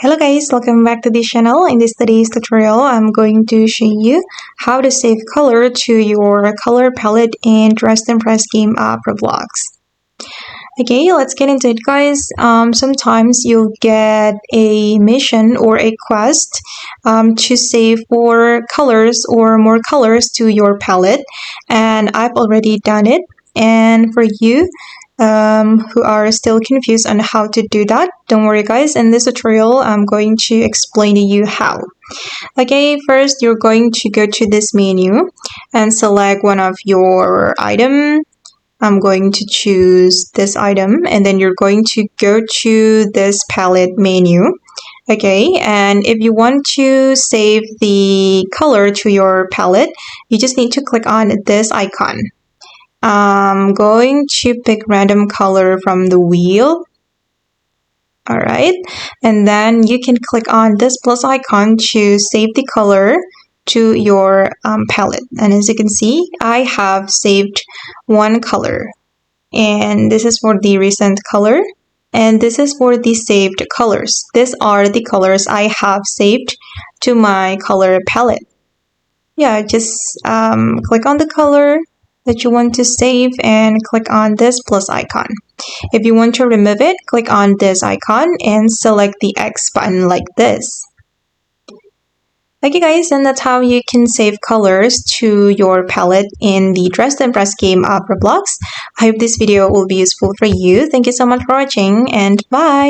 Hello guys, welcome back to this channel. In this today's tutorial, I'm going to show you how to save color to your color palette in Dress to Impress game app Roblox. Okay, let's get into it guys. Sometimes you'll get a mission or a quest to save more colors to your palette, and I've already done it. And for you who are still confused on how to do that, don't worry guys, in this tutorial I'm going to explain to you how. Okay, first you're going to go to this menu and select one of your item. I'm going to choose this item, and then you're going to go to this palette menu. Okay, and if you want to save the color to your palette, you just need to click on this icon. I'm going to pick random color from the wheel. Alright, and then you can click on this plus icon to save the color to your palette. And as you can see, I have saved one color. And this is for the recent color. And this is for the saved colors. These are the colors I have saved to my color palette. Yeah, just click on the color that you want to save and click on this plus icon. If you want to remove it, click on this icon and select the X button like this. Okay guys, and that's how you can save colors to your palette in the Dress to Impress game app Roblox. I hope this video will be useful for you. Thank you so much for watching, and bye!